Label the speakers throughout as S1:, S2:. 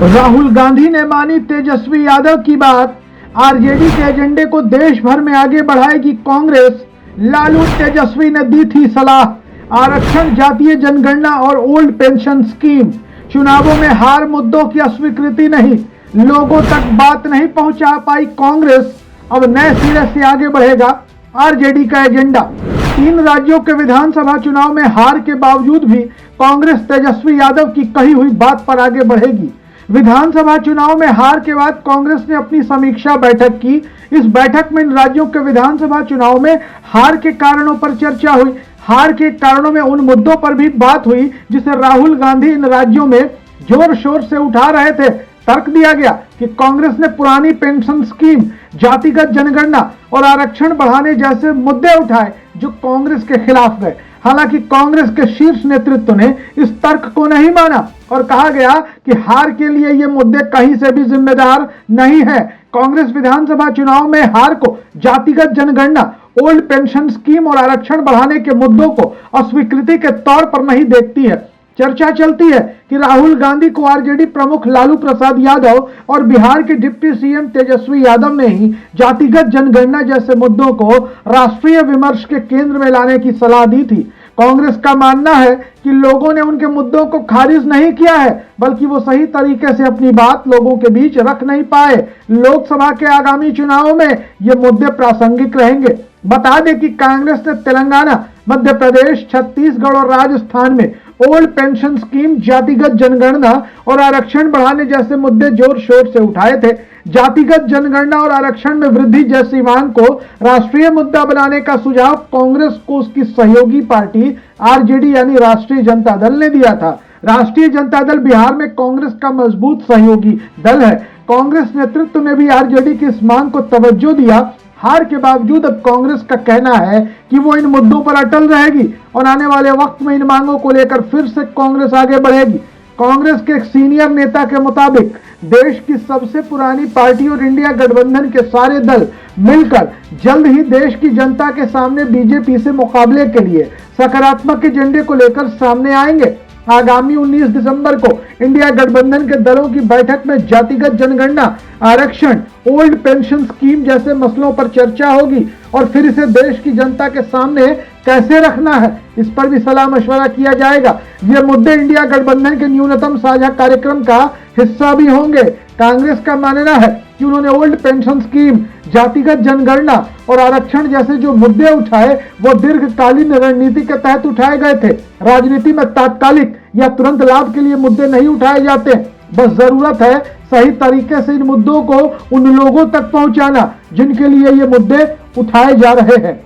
S1: राहुल गांधी ने मानी तेजस्वी यादव की बात। आरजेडी के एजेंडे को देश भर में आगे बढ़ाएगी कांग्रेस। लालू तेजस्वी ने दी थी सलाह। आरक्षण, जातीय जनगणना और ओल्ड पेंशन स्कीम। चुनावों में हार मुद्दों की अस्वीकृति नहीं, लोगों तक बात नहीं पहुंचा पाई कांग्रेस। अब नए सिरे से आगे बढ़ेगा आरजेडी का एजेंडा। 3 राज्यों के विधानसभा चुनाव में हार के बावजूद भी कांग्रेस तेजस्वी यादव की कही हुई बात पर आगे बढ़ेगी। विधानसभा चुनाव में हार के बाद कांग्रेस ने अपनी समीक्षा बैठक की। इस बैठक में इन राज्यों के विधानसभा चुनाव में हार के कारणों पर चर्चा हुई। हार के कारणों में उन मुद्दों पर भी बात हुई जिसे राहुल गांधी इन राज्यों में जोर शोर से उठा रहे थे। तर्क दिया गया कि कांग्रेस ने पुरानी पेंशन स्कीम, जातिगत जनगणना और आरक्षण बढ़ाने जैसे मुद्दे उठाए जो कांग्रेस के खिलाफ गए। हालांकि कांग्रेस के शीर्ष नेतृत्व ने इस तर्क को नहीं माना और कहा गया कि हार के लिए ये मुद्दे कहीं से भी जिम्मेदार नहीं है। कांग्रेस विधानसभा चुनाव में हार को जातिगत जनगणना, ओल्ड पेंशन स्कीम और आरक्षण बढ़ाने के मुद्दों को अस्वीकृति के तौर पर नहीं देखती है। चर्चा चलती है कि राहुल गांधी को आरजेडी प्रमुख लालू प्रसाद यादव और बिहार के डिप्टी सीएम तेजस्वी यादव ने ही जातिगत जनगणना जैसे मुद्दों को राष्ट्रीय विमर्श के केंद्र में लाने की सलाह दी थी। कांग्रेस का मानना है कि लोगों ने उनके मुद्दों को खारिज नहीं किया है, बल्कि वो सही तरीके से अपनी बात लोगों के बीच रख नहीं पाए। लोकसभा के आगामी चुनावों में ये मुद्दे प्रासंगिक रहेंगे। बता दें कि कांग्रेस ने तेलंगाना, मध्य प्रदेश, छत्तीसगढ़ और राजस्थान में ओल्ड पेंशन स्कीम, जातिगत जनगणना और आरक्षण बढ़ाने जैसे मुद्दे जोर शोर से उठाए थे। जातिगत जनगणना और आरक्षण में वृद्धि जैसी मांग को राष्ट्रीय मुद्दा बनाने का सुझाव कांग्रेस को उसकी सहयोगी पार्टी आरजेडी यानी राष्ट्रीय जनता दल ने दिया था। राष्ट्रीय जनता दल बिहार में कांग्रेस का मजबूत सहयोगी दल है। कांग्रेस नेतृत्व ने भी आरजेडी की इस मांग को तवज्जो दिया। हार के बावजूद अब कांग्रेस का कहना है कि वो इन मुद्दों पर अटल रहेगी और आने वाले वक्त में इन मांगों को लेकर फिर से कांग्रेस आगे बढ़ेगी। कांग्रेस के एक सीनियर नेता के मुताबिक देश की सबसे पुरानी पार्टी और इंडिया गठबंधन के सारे दल मिलकर जल्द ही देश की जनता के सामने बीजेपी से मुकाबले के लिए सकारात्मक एजेंडे को लेकर सामने आएंगे। आगामी 19 दिसंबर को इंडिया गठबंधन के दलों की बैठक में जातिगत जनगणना, आरक्षण, ओल्ड पेंशन स्कीम जैसे मसलों पर चर्चा होगी और फिर इसे देश की जनता के सामने कैसे रखना है, इस पर भी सलाह मशवरा किया जाएगा। ये मुद्दे इंडिया गठबंधन के न्यूनतम साझा कार्यक्रम का हिस्सा भी होंगे। कांग्रेस का मानना है कि उन्होंने ओल्ड पेंशन स्कीम, जातिगत जनगणना और आरक्षण जैसे जो मुद्दे उठाए वो दीर्घकालीन रणनीति के तहत उठाए गए थे। राजनीति में तात्कालिक या तुरंत लाभ के लिए मुद्दे नहीं उठाए जाते, बस जरूरत है सही तरीके से इन मुद्दों को उन लोगों तक पहुंचाना जिनके लिए ये मुद्दे उठाए जा रहे हैं।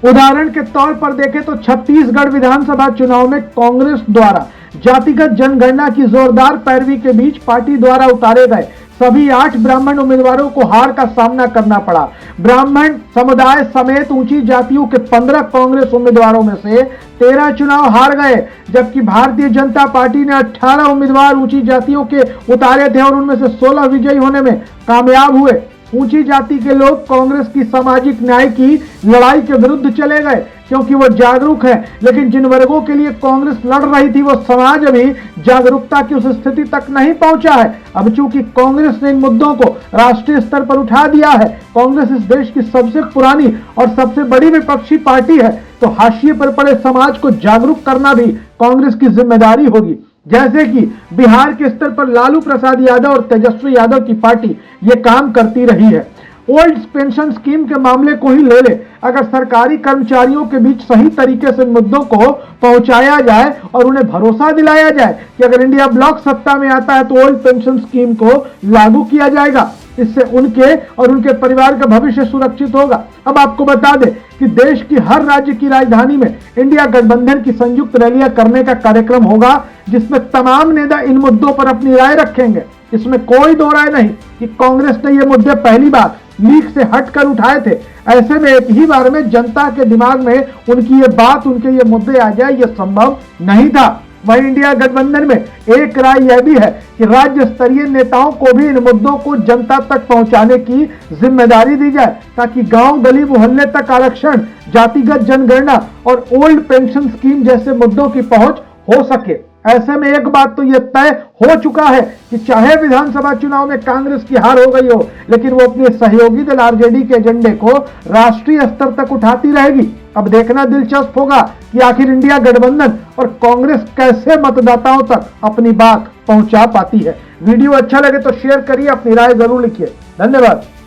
S1: उदाहरण के तौर पर देखें तो छत्तीसगढ़ विधानसभा चुनाव में कांग्रेस द्वारा जातिगत जनगणना की जोरदार पैरवी के बीच पार्टी द्वारा उतारे गए सभी 8 ब्राह्मण उम्मीदवारों को हार का सामना करना पड़ा। ब्राह्मण समुदाय समेत ऊंची जातियों के 15 कांग्रेस उम्मीदवारों में से 13 चुनाव हार गए, जबकि भारतीय जनता पार्टी ने 18 उम्मीदवार ऊंची जातियों के उतारे थे और उनमें से 16 विजयी होने में कामयाब हुए। ऊंची जाति के लोग कांग्रेस की सामाजिक न्याय की लड़ाई के विरुद्ध चले गए क्योंकि वो जागरूक है, लेकिन जिन वर्गों के लिए कांग्रेस लड़ रही थी वो समाज अभी जागरूकता की उस स्थिति तक नहीं पहुंचा है। अब चूंकि कांग्रेस ने इन मुद्दों को राष्ट्रीय स्तर पर उठा दिया है, कांग्रेस इस देश की सबसे पुरानी और सबसे बड़ी विपक्षी पार्टी है, तो हाशिए पर पड़े समाज को जागरूक करना भी कांग्रेस की जिम्मेदारी होगी। जैसे कि बिहार के स्तर पर लालू प्रसाद यादव और तेजस्वी यादव की पार्टी ये काम करती रही है। ओल्ड पेंशन स्कीम के मामले को ही ले ले, अगर सरकारी कर्मचारियों के बीच सही तरीके से मुद्दों को पहुंचाया जाए और उन्हें भरोसा दिलाया जाए कि अगर इंडिया ब्लॉक सत्ता में आता है तो ओल्ड पेंशन स्कीम को लागू किया जाएगा, इससे उनके और उनके परिवार का भविष्य सुरक्षित होगा। अब आपको बता दें कि देश की हर राज्य की राजधानी में इंडिया गठबंधन की संयुक्त रैलियां करने का कार्यक्रम होगा जिसमें तमाम नेता इन मुद्दों पर अपनी राय रखेंगे। इसमें कोई दो राय नहीं कि कांग्रेस ने ये मुद्दे पहली बार लीक से हटकर उठाए थे। ऐसे में एक ही बार में जनता के दिमाग में उनकी ये बात, उनके ये मुद्दे आ जाए, ये संभव नहीं था। वहीं इंडिया गठबंधन में एक राय यह भी है कि राज्य स्तरीय नेताओं को भी इन मुद्दों को जनता तक पहुंचाने की जिम्मेदारी दी जाए ताकि गांव, गली, मोहल्ले तक आरक्षण, जातिगत जनगणना और ओल्ड पेंशन स्कीम जैसे मुद्दों की पहुंच हो सके। ऐसे में एक बात तो यह तय हो चुका है कि चाहे विधानसभा चुनाव में कांग्रेस की हार हो गई हो, लेकिन वो अपने सहयोगी दल आरजेडी के एजेंडे को राष्ट्रीय स्तर तक उठाती रहेगी। अब देखना दिलचस्प होगा कि आखिर इंडिया गठबंधन और कांग्रेस कैसे मतदाताओं तक अपनी बात पहुंचा पाती है। वीडियो अच्छा लगे तो शेयर करिए, अपनी राय जरूर लिखिए। धन्यवाद।